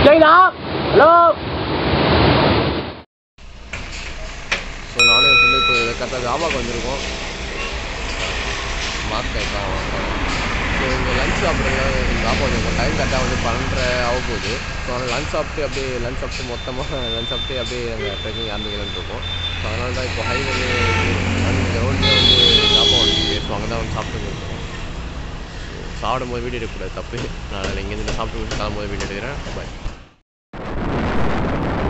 கேக்குதா? Hello. So நானும் என் friend இப்போ கரெக்டாக ஜாபாக்கு வந்திருக்கோம். மாஸ்க் கைட்டாக ஸோ இங்கே லஞ்ச் சாப்பிட்றது ஜாபா வந்திருக்கோம். டைம் கரெக்டாக வந்து 12:30 ஆக போகுது. ஸோ அதனால் லஞ்ச் சாப்பிட்டு அப்படியே லஞ்ச் சாப்பிட்டு மொத்தமாக லஞ்ச் சாப்பிட்டு அப்படியே அங்கே ட்ரெக்கிங் ஆரம்பிக்கலான்னு இருக்கோம். ஸோ அதனால தான் இப்போ ஹைவேலே அந்த ரோட்லேயே வந்து ஜாபா வந்து ஸோ அங்கே தான் வந்து சாப்பிட்டு இருக்கோம். ஸோ சாப்பிடும் போது வீடியோ எடுக்கக்கூடாது, தப்பு. நான் இங்கேருந்து சாப்பிட்டு கிளம்பும்போது வீடியோ எடுக்கிறேன். பாய்.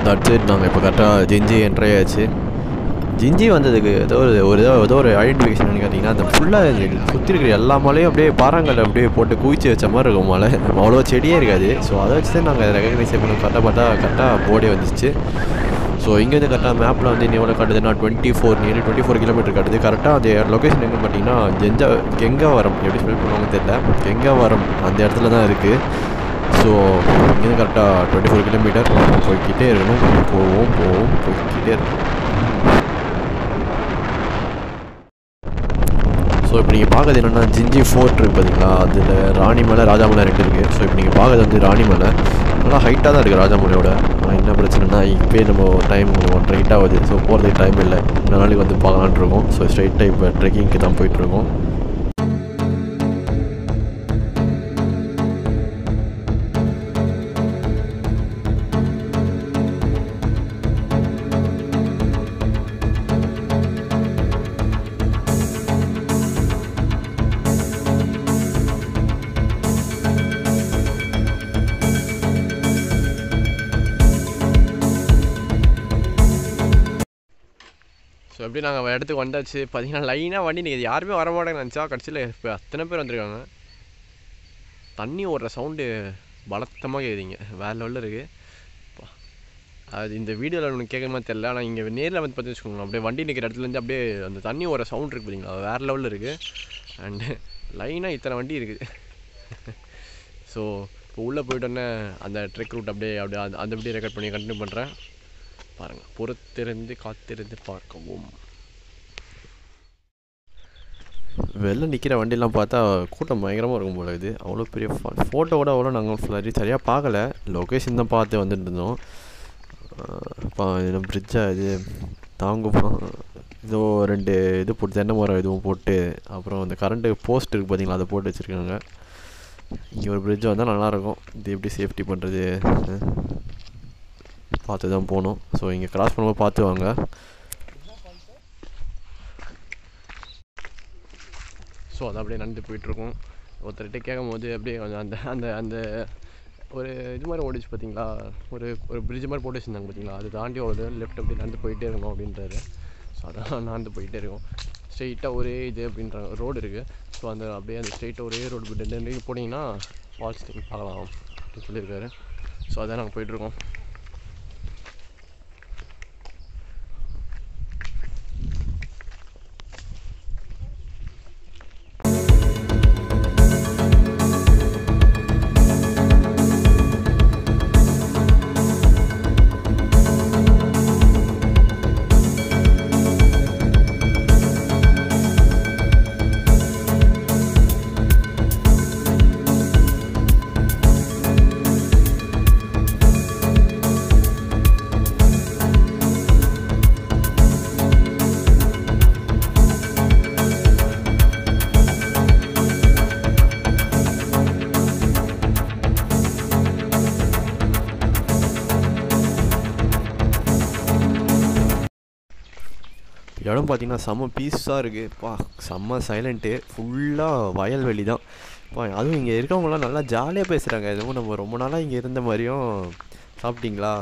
That's it. நாங்கள் இப்போ கரெக்டாக ஜிஞ்சி என்ட்ரி ஆச்சு. ஜிஞ்சி வந்ததுக்கு ஏதோ ஒரு ஐடென்டிஃபிகேஷன் கேட்டிங்கன்னா அந்த ஃபுல்லாக சுற்றி இருக்கிற எல்லா மலையும் அப்படியே பாறாங்கல்ல அப்படியே போட்டு குவிச்சு வச்ச மாதிரி இருக்கும் மலை. அவ்வளோ செடியே இருக்காது. ஸோ அதை வச்சு தான் நாங்கள் ரெகக்னைஸ் பண்ணி கரெக்டாக பார்த்தா கரெக்டாக போர்டே வந்துச்சு. ஸோ இங்கேருந்து கரெக்டாக மேப்பில் வந்து இன்னும் எவ்வளோ காட்டுதுன்னா 24 கிலோமீட்டர் காட்டுது. கரெக்டாக அந்த லொக்கேஷன் எங்கே பார்த்தீங்கன்னா கெங்காவரம், எப்படி ஸ்பெல் பண்ணுவாங்கன்னு தெரியல, கெங்காவரம் அந்த இடத்துல தான் இருக்குது. ஸோ இங்கேருந்து கரெக்டாக 24 கிலோமீட்டர் போய்கிட்டே இருக்கணும். போய்கிட்டே இருக்கணும். ஸோ இப்போ நீங்கள் பார்க்குறது என்னென்னா ஜிஞ்சி ஃபோர்ட் இருக்குது பார்த்தீங்களா, அதில் ராணிமலை ராஜாமலை 2 இருக்குது. ஸோ இப்போ நீங்கள் பார்க்குறது வந்து ராணிமலை நல்லா ஹைட்டாக தான் இருக்குது ராஜாமலையோட. ஆனால் என்ன பிரச்சனைனா இப்போயே நம்ம டைம் 1:30 கிட்ட ஆகுது. ஸோ போகிறதுக்கு டைம் இல்லை. இந்த நாளைக்கு வந்து பார்க்கலான்ட்டு இருக்கோம். ஸோ ஸ்ட்ரைட்டாக இப்போ ட்ரெக்கிங்க்கு தான் போயிட்டுருக்கோம். ஸோ எப்படி நாங்கள் இடத்துக்கு வந்தாச்சு. பார்த்தீங்கன்னா லைனாக வண்டி நிற்கிது. யாருமே வரமாட்டேன்னு நினச்சா கடைசியில் இப்போ அத்தனை பேர் வந்திருக்காங்க. தண்ணி ஓடுற சவுண்டு பலத்தமாக கேட்குறீங்க, வேறு லெவலில் இருக்குது. அது இந்த வீடியோவில் ஒன்று கேட்குமா தெரியல. ஆனால் இங்கே நேரில் வந்து பார்த்து வச்சுக்கோங்க, அப்படியே வண்டி நிற்கிற இடத்துலேருந்து அப்படியே அந்த தண்ணி ஓடுற சவுண்ட் இருக்குது பார்த்தீங்களா, வேறு லெவலில் இருக்குது. அண்டு லைனாக இத்தனை வண்டி இருக்குது. ஸோ இப்போ உள்ளே போய்ட்டோன்னே அந்த ட்ரெக் ரூட் அப்படியே அந்த அப்படியே ரெக்கார்ட் பண்ணி கண்டினியூ பண்ணுறேன். பாருங்கள், பொறுத்திருந்து காத்திருந்து பார்க்கவும். வெளில நிற்கிற வண்டிலாம் பார்த்தா கூட்டம் பயங்கரமாக இருக்கும் போல. இது அவ்வளோ பெரிய ஃபோட்டோவோட அவ்வளோ நாங்கள் சரியாக பார்க்கல, லொக்கேஷன் தான் பார்த்து வந்துட்டு இருந்தோம். இதில் பிரிட்ஜா இது தாங்குமா, இதோ 2 இது போட்டு தென்னை மரம் இதுவும் போட்டு, அப்புறம் அந்த கரண்ட்டு போஸ்ட் இருக்குது பார்த்தீங்களா, அதை போட்டு வச்சுருக்காங்க. இங்கே ஒரு பிரிட்ஜ் வந்தால் நல்லாயிருக்கும். இது எப்படி சேஃப்டி பண்ணுறது பார்த்து தான் போகணும். ஸோ இங்கே கிராஸ் பண்ணும்போது பார்த்து வாங்க. ஸோ அதை அப்படியே நடந்து போயிட்டுருக்கோம். ஒருத்தர்கிட்ட கேட்கும் போது அப்படியே கொஞ்சம் அந்த அந்த அந்த ஒரு இது மாதிரி ஓடிச்சு பார்த்தீங்களா, ஒரு பிரிட்ஜ் மாதிரி போட்டு வச்சுருந்தாங்க பார்த்தீங்களா, அது தாண்டி ஒரு லெஃப்ட் அப்படி நடந்து போயிட்டே இருக்கணும் அப்படின்றாரு. ஸோ அதான் நடந்து போயிட்டே இருக்கோம். ஸ்ட்ரெயிட்டாக ஒரே இது அப்படின்றாங்க, ரோடு இருக்குது. ஸோ அந்த அப்படியே அந்த ஸ்ட்ரெயிட்டாக ஒரே ரோடு போட்டு போனீங்கன்னா ஃபால்ஸ் நீங்கள் பார்க்கலாம் அப்படின்னு சொல்லியிருக்காரு. ஸோ அதான் நாங்கள் போயிட்டுருக்கோம். இடம் பார்த்திங்கன்னா செம்ம பீஸாக இருக்குது. செம்ம சைலண்ட்டு, ஃபுல்லாக வயல்வெளி தான். அதுவும் இங்கே இருக்கவங்களாம் நல்லா ஜாலியாக பேசுகிறாங்க. எதுவும் நம்ம ரொம்ப நாளாக இங்கே இருந்த மாதிரியும் சாப்பிட்டீங்களா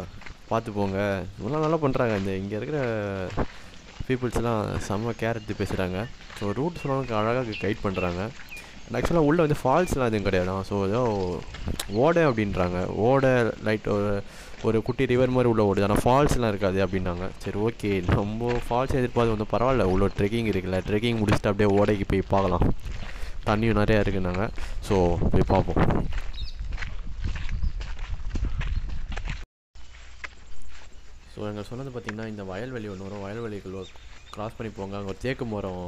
பார்த்து போங்க இவ்வளோ நல்லா பண்ணுறாங்க. இங்கே இருக்கிற பீப்புள்ஸ்லாம் செம்ம கேர் எடுத்து பேசுகிறாங்க. ஸோ ரூட் சொன்னாலும் அழகாக கைட் பண்ணுறாங்க. ஆக்சுவலாக உள்ளே வந்து ஃபால்ஸ்லாம் எதுவும் கிடையாது. ஸோ ஏதோ ஓடை அப்படின்றாங்க. ஓடை லைட் ஒரு குட்டி ரிவர் மாதிரி உள்ளே ஓடுது, ஆனால் ஃபால்ஸ்லாம் இருக்காது அப்படின்னாங்க. சரி ஓகே, நம்ம ஃபால்ஸ் எதிர்பார்த்து வந்து பரவாயில்ல, உள்ள ட்ரெக்கிங் இருக்குல்ல, ட்ரெக்கிங் முடிச்சுட்டு அப்படியே ஓடைக்கு போய் பார்க்கலாம். தண்ணியும் நிறையா இருக்குன்னாங்க. ஸோ போய் பார்ப்போம். ஸோ எங்கள் சொன்னது பார்த்திங்கன்னா இந்த வயல்வெளி ஒன்று வரும், வயல்வெளிக்குள்ள கிராஸ் பண்ணி போங்க. அங்கே ஒரு தேக்கு மரம்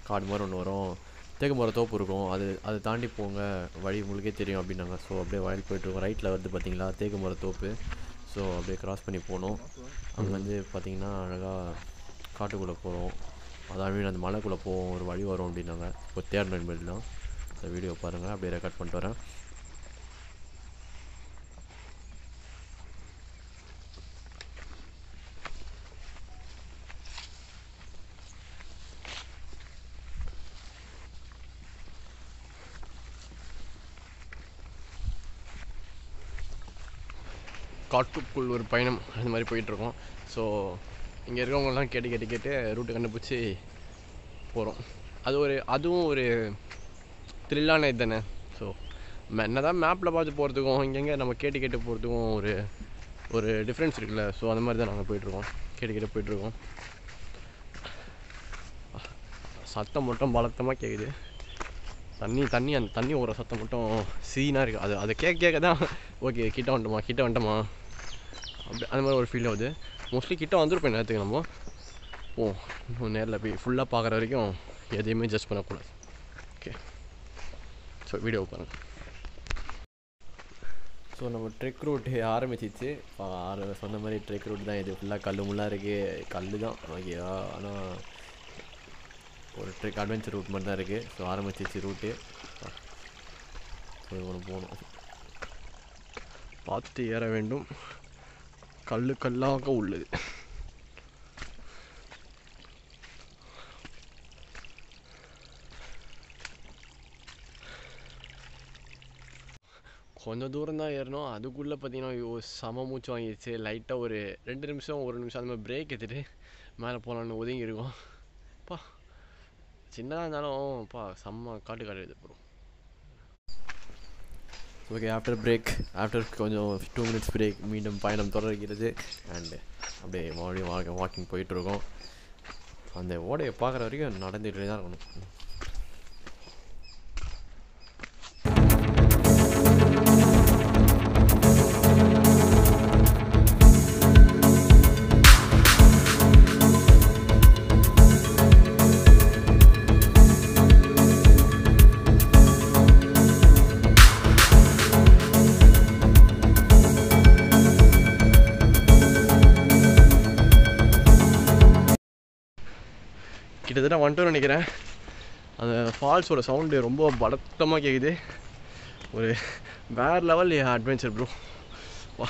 காடு மாதிரி ஒன்று வரும், தேக்கு மர தோப்பு இருக்கும், அதை தாண்டி போங்க, வழி உங்களுக்கே தெரியும் அப்படின்னாங்க. ஸோ அப்படியே வயல் போயிட்டுருக்கோம். ரைட்டில் வருது பார்த்தீங்களா தேக்கு மர தோப்பு. ஸோ அப்படியே க்ராஸ் பண்ணி போனோம். அங்கே வந்து பார்த்திங்கன்னா அழகாக காட்டுக்குள்ளே போகிறோம். அதாவது அந்த மலைக்குள்ளே போவோம், ஒரு வழி வரும் அப்படின்னாங்க. இப்போ தேர்ட் நண்பர் தான். இந்த வீடியோ பாருங்கள், அப்படியே ரெக்கார்ட் பண்ணிட்டு வரேன். காட்டுக்குள் ஒரு பயணம் அந்த மாதிரி போயிட்டுருக்கோம். ஸோ இங்கே இருக்கவங்கலாம் கேட்டு ரூட்டு கண்டுபிடிச்சி போகிறோம். அதுவும் ஒரு த்ரில்லான இது தானே. ஸோ என்ன தான் மேப்பில் பார்த்து போகிறதுக்கும் இங்கெங்கே நம்ம கேட்டு போகிறதுக்கும் ஒரு டிஃப்ரென்ஸ் இருக்குல்ல. ஸோ அந்த மாதிரி தான் நாங்கள் போயிட்டுருக்கோம், கேட்டு போயிட்டுருக்கோம். சத்தம் மட்டும் பலத்தமாக கேட்குது. அந்த தண்ணி ஓடுற சத்தம் மட்டும் சீனாக இருக்குது. அதை கேட்க தான் ஓகே கிட்ட வந்துட்டோமா அப்படி அந்த மாதிரி ஒரு ஃபீல் ஆகுது. மோஸ்ட்லி கிட்ட வந்துருப்பேன் நேரத்துக்கு. நம்ம இன்னும் நேரில் போய் ஃபுல்லாக பார்க்குற வரைக்கும் எதையுமே ஜட்ஜ் பண்ணக்கூடாது. ஓகே, ஸோ வீடியோ பாருங்கள். ஸோ நம்ம ட்ரெக் ரூட் ஆரம்பிச்சிச்சு. சொன்ன மாதிரி ட்ரெக் ரூட் தான் இது. ஃபுல்லாக கல் முள்ளாக இருக்குது, கல் தான் ஓகேவா. ஆனால் ஒரு ட்ரெக் அட்வென்ச்சர் ரூட் மாதிரி தான் இருக்குது. ஸோ ஆரம்பிச்சிச்சு ரூட்டு. ஸோ ஒன்று போகணும், பார்த்து ஏற வேண்டும். கல்லாக உள்ளது. கொஞ்சம் தூரம் தான் ஏறணும். அதுக்குள்ளே பார்த்தீங்கன்னா செம மூச்சு வாங்கிடுச்சு. லைட்டாக ஒரு 2 நிமிஷம் 1 நிமிஷம் அந்த மாதிரி பிரேக் எடுத்துகிட்டு மேலே போகலான்னு ஒதுங்கி இருக்கும். பா சின்னதாக இருந்தாலும் செம்ம காட்டு இது போகிறோம். ஓகே, ஆஃப்டர் கொஞ்சம் 2 minutes பிரேக் மீண்டும் பயணம் தொடர்கிறது. அண்டு அப்படியே மறுபடியும் வாக்கிங் போயிட்டுருக்கோம். அந்த ஓடையை பார்க்குற வரைக்கும் நடந்துகிட்டே தான் இருக்கணும். கிட்டத்தட்ட வந்துட்டோன்னு நினைக்கிறேன். அந்த ஃபால்ஸோட சவுண்டு ரொம்ப பலத்தமாக கேட்குது. ஒரு வேறு லெவல் அட்வென்ச்சர் ப்ரோ. வா,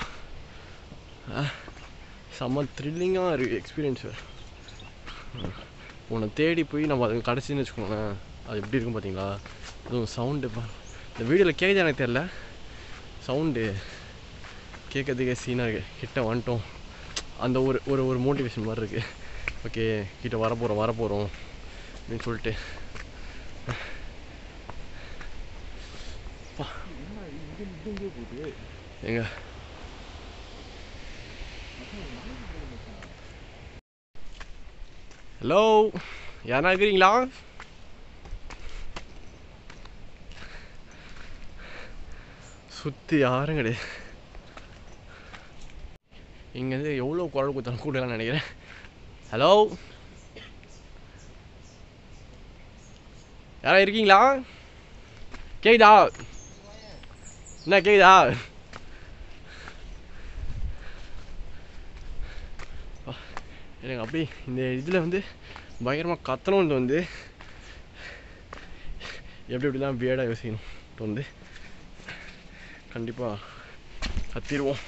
செம்ம த்ரில்லிங்காக இருக்குது எக்ஸ்பீரியன்ஸு. உன்னை தேடி போய் நம்ம அது கிடச்சின்னு வச்சுக்கோங்களேன், அது எப்படி இருக்கும் பார்த்தீங்களா. அதுவும் சவுண்டு இந்த வீடியோவில் கேட்குது எனக்கு தெரில. சவுண்டு கேட்கறதுக்கே சீனாக இருக்குது. கிட்ட வந்துட்டோம், அந்த ஒரு மோட்டிவேஷன் மாதிரி இருக்குது. ஓகே, கிட்ட வரப்போகிறோம் அப்படின்னு சொல்லிட்டு. எங்க ஹலோ, யாரா இருக்கிறீங்களா? சுற்றி யாரும் கிடையாது. இங்கேருந்து எவ்வளோ குரல் கொடுத்தாலும் கூடலாம்னு நினைக்கிறேன். ஹலோ, யாரா இருக்கீங்களா? கேக்குதா? என்ன கேக்குதா? எனக்கு அப்படி இந்த இதில் வந்து பயங்கரமாக கத்தணும்னு வந்து எப்படிலாம் வியர்டாக யோசிக்கணும் வந்து கண்டிப்பாக கத்திடுவோம்.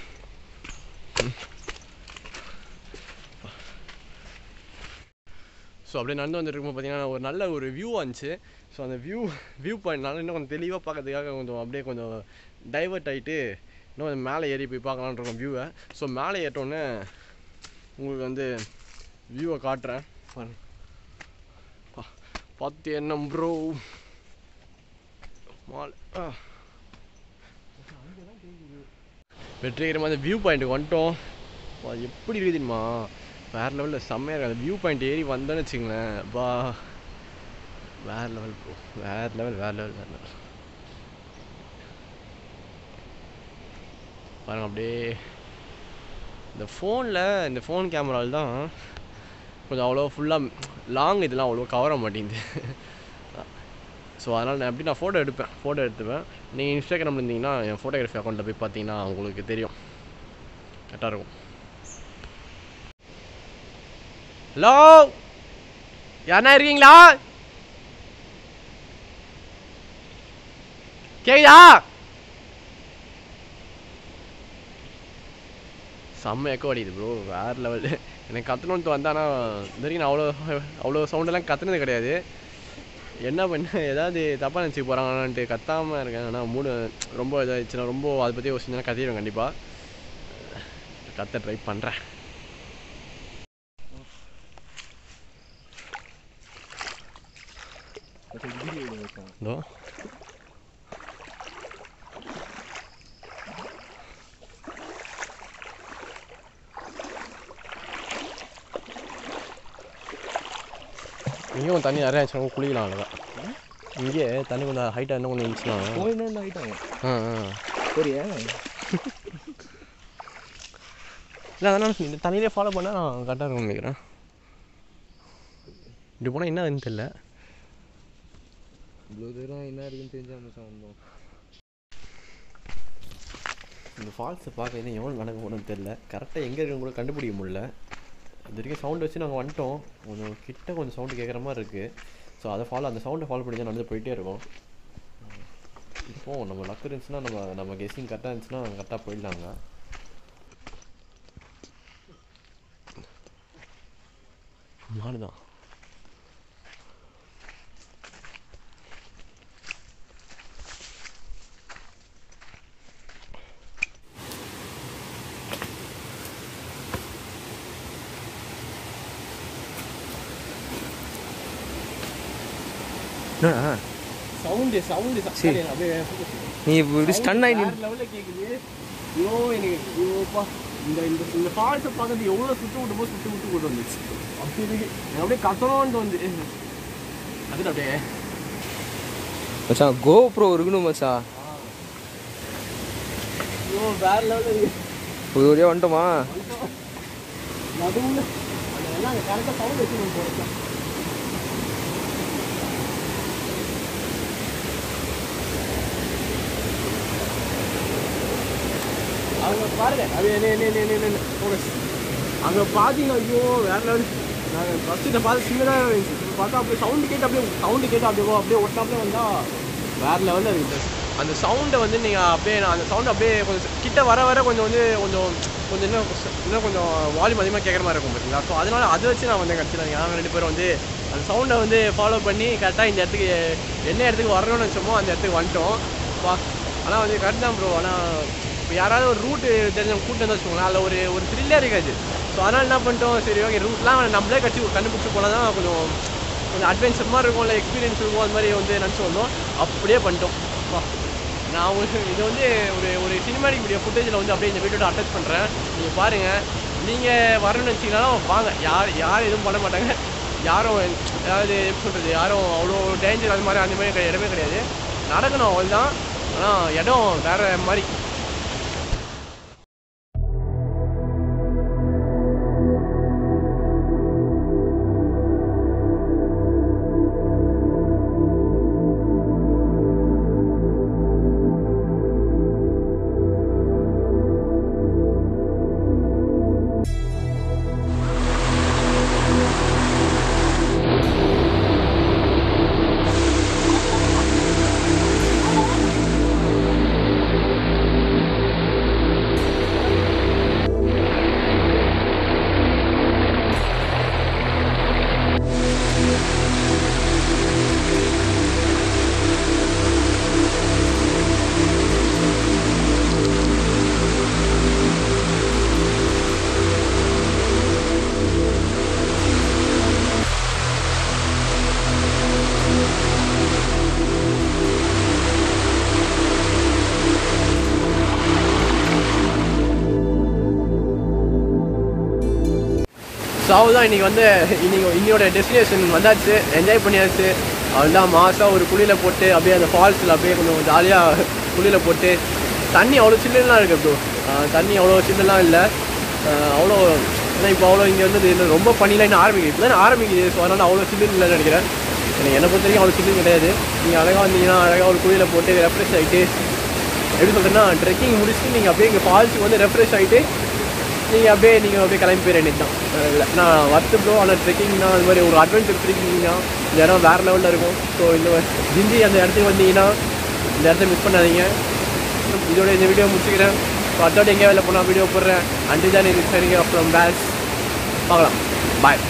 ஸோ அப்படியே நடந்து வந்துருக்கும்போது பார்த்தீங்கன்னா ஒரு நல்ல ஒரு வியூவாக இருந்துச்சு. ஸோ அந்த வியூ பாயிண்ட்னால இன்னும் கொஞ்சம் தெளிவாக பார்க்கறதுக்காக கொஞ்சம் டைவர்ட் ஆகிட்டு இன்னும் கொஞ்சம் மேலே ஏறி போய் பார்க்கலான்ருக்கோம் வியூவை. ஸோ மேலே ஏற்றோன்னே உங்களுக்கு வந்து வியூவை காட்டுறேன். பார்த்து என்ன ப்ரோ வெற்றிகரமாக அந்த வியூ பாயிண்ட்டுக்கு வந்துட்டோம். எப்படி இருக்குது தெரியுமா, வேறு லெவலில் செம்மையாக இருக்குது. அந்த வியூ பாயிண்ட் ஏறி வந்தோன்னு வச்சுங்களேன், பா வேறு லெவல் ப்ரோ, வேறு லெவல் பாருங்கள். அப்படியே இந்த ஃபோன் கேமராவில் தான் கொஞ்சம் அவ்வளோ ஃபுல்லாக லாங் இதெல்லாம் அவ்வளோ கவர் ஆக மாட்டேங்குது. ஸோ அதனால் நான் எப்படி நான் ஃபோட்டோ எடுத்துப்பேன். நீங்கள் இன்ஸ்டாகிராமில் இருந்தீங்கன்னா என் ஃபோட்டோகிராஃபி அக்கௌண்ட்டில் போய் பார்த்தீங்கன்னா உங்களுக்கு தெரியும், கரெக்டாக இருக்கும். ஹலோ, யாருன்னா இருக்கீங்களா? கேக்குதா? செம்ம எக்கோ அடிக்குது ப்ரோ, வேறு லெவல். எனக்கு கத்தணுன்ட்டு வந்தானா இது வரைக்கும் நான் அவ்வளோ சவுண்டெல்லாம் கத்துனது கிடையாது. என்ன பண்ண ஏதாவது தப்பாக நினச்சிக்க போகிறாங்கன்ட்டு கத்தாமல் இருக்கேன். ஆனால் மூடு ரொம்ப இதாகிடுச்சுன்னா ரொம்ப அதை பற்றி யோசிச்சுன்னா கத்திடுவேன். கண்டிப்பாக கத்த ட்ரை பண்ணுறேன். இதோ இங்கேயும் தண்ணி நிறையா இருந்துச்சுன்னா குளிக்கலாம். அவ்வளோதான். இங்கே தண்ணி கொஞ்சம் ஹைட்டாக இன்னும் கொஞ்சம் இருந்துச்சுன்னா இல்லை, அதனால் இந்த தண்ணியிலே ஃபாலோ பண்ணால் நான் கரெக்டாக இருக்கும்னு நினைக்கிறேன். இப்படி போனால் என்ன அதுன்னு தெரியல. இவ்வளோ தூரம் என்ன இருக்குன்னு தெரிஞ்சால் வந்தோம். இந்த ஃபால்ஸை பார்க்க இன்னும் எவ்வளோ நடக்க போகணும்னு தெரில. கரெக்டாக எங்கே இருக்குன்னு கூட கண்டுபிடிக்க முடியல. இது வரைக்கும் சவுண்டு வச்சு நாங்கள் வந்துட்டோம். கொஞ்சம் கிட்ட கொஞ்சம் சவுண்டு கேட்குற மாதிரி இருக்குது. ஸோ அதை அந்த சவுண்டை ஃபாலோ பண்ணி தான் நடந்து போயிட்டே இருக்கோம். இப்போது நம்ம லக் இருந்துச்சுன்னா நம்ம கெஸ்ஸிங் கரெக்டாக இருந்துச்சுன்னா கரெக்டாக போயிடலாங்க. மாடுதான். சவுண்டு நீ இப்படி ஸ்டன் ஆகி லெவலில் கேட்குது. ஐயோ எனக்கு ஐயோப்பா, இந்த ஃபால்ஸை பார்க்கறது எவ்வளோ சுட்டு விட்டு கொண்டு வந்துச்சு. அப்படி இருக்கு. எனக்கு அப்படியே கத்தணும்னு வந்து அதுட்டு அப்படியே மச்சான் கோப்ரோ இருக்கணும் மச்சான். ஐயோ வேற லெவலில் இருக்கு. ஒரு வழியாக வந்துட்டோமா? நடுவில் எல்லாம் அங்கே கரெக்டாக சவுண்ட் வச்சுக்கணும் போகிறேன். அங்கே பாருங்க, அது அங்கே பார்த்தீங்கன்னா ஐயோ வேற லெவல். நாங்கள் ஃபஸ்ட்டு பார்த்து சின்னதாக இருந்துச்சு. பார்த்தா அப்படியே சவுண்டு கேட்டு அப்படியே ஒட்டாப்லேயே வந்தால் வேறு லெவலில் இருக்குது. அந்த சவுண்டை வந்து நீங்கள் அப்படியே அந்த சவுண்டு அப்படியே கொஞ்சம் கிட்ட வர கொஞ்சம் இன்னும் கொஞ்சம் வால்யூம் அதிகமாக கேட்குற மாதிரி இருக்கும் பார்த்தீங்களா. ஸோ அதனால் அதை வச்சு நான் வந்து கட்சியில் நாங்கள் 2 பேரும் வந்து அந்த சவுண்டை வந்து ஃபாலோ பண்ணி கரெக்டாக இந்த இடத்துக்கு என்ன இடத்துக்கு வரணும்னு வச்சோமோ அந்த இடத்துக்கு வந்துட்டோம். ஆனால் வந்து கரெக்ட் தான் ப்ரோ. ஆனால் இப்போ யாராவது ஒரு ரூட்டு தெரிஞ்சவங்க கூட்டு வந்து வச்சுக்கோங்களேன், அதில் ஒரு த்ரில்லே இருக்காது. ஸோ அதனால் என்ன பண்ணிட்டோம், சரி ஓகே ரூட்லாம் நம்மளே கண்டுபிடிச்சி போனால் தான் கொஞ்சம் அட்வென்ச்சர் மாதிரி இருக்கும், இல்லை எக்ஸ்பீரியன்ஸ் இருக்கும். அது மாதிரி வந்து நினச்சி வந்தோம், அப்படியே பண்ணிட்டோம். நான் உங்களுக்கு இது வந்து ஒரு சினிமாட்டிக் வீடியோ ஃபுட்டேஜில் வந்து அப்படியே இந்த வீடியோட அட்டாச் பண்ணுறேன். நீங்கள் பாருங்கள். நீங்கள் வரணும்னு வச்சிங்கனாலும் வாங்க. யாரும் எதுவும் பண்ண மாட்டாங்க. யாரும் அதாவது எப்படி சொல்கிறது, யாரும் அவ்வளோ டேஞ்சர் அந்த மாதிரி இடமே கிடையாது. நடக்கணும் அவ்வளோதான். ஆனால் இடம் வேறு மாதிரி. ஸோ அவ்வளோதான். இன்னையோட டெஸ்டினேஷன் வந்தாச்சு, என்ஜாய் பண்ணியாச்சு. அதுதான் மாதம் ஒரு குளியில் போட்டு அப்படியே அந்த ஃபால்ஸில் அப்படியே கொஞ்சம் ஜாலியாக குளியில் போட்டு. தண்ணி அவ்வளோ சில்லுலாம் இருக்குது ப்ரோ. தண்ணி அவ்வளோ சில்லுலாம் இல்லை, அவ்வளோ. ஏன்னா இப்போ அவ்வளோ இங்கே வந்து இல்லை, ரொம்ப பனிலாம் இன்னும் ஆரம்பிக்குது, இப்போ தான் ஆரம்பிக்குது. ஸோ அதனால் அவ்வளோ சில்லுன்னு இல்லைன்னு நினைக்கிறேன். எனக்கு என்னை பொறுத்த வரைக்கும் அவ்வளோ சில்லும் கிடையாது. நீங்கள் அழகாக வந்தீங்கன்னா அழகாக ஒரு குழியில் போட்டு ரெஃப்ரெஷ் ஆகிட்டு, எப்படி சொல்கிறேன்னா ட்ரெக்கிங் முடிச்சுட்டு நீங்கள் அப்படியே இங்கே ஃபால்ஸுக்கு வந்து ரெஃப்ரெஷ் ஆகிட்டு நீங்கள் அப்படியே கிளம்பி போயிட வேண்டியது தான். இல்லை நான் வர்த்து ப்ரோ. ஆனால் ட்ரெக்கிங்னா அது மாதிரி ஒரு அட்வென்ச்சர் ட்ரெக்கிங்னா இந்த இடம் வேறு லெவலில் இருக்கும். ஸோ இந்த ஜிஞ்சி அந்த இடத்துக்கு வந்தீங்கன்னா இந்த இடத்த மிஸ் பண்ணாதீங்க. இதோட இந்த வீடியோ முடிச்சுக்கிறேன். ஸோ அதோட எங்கேயா வெளில போனால் வீடியோ போடுறேன். அண்ட் தான் இது சரிங்க. அப்புறம் பேஸ் பார்க்கலாம். பாய்.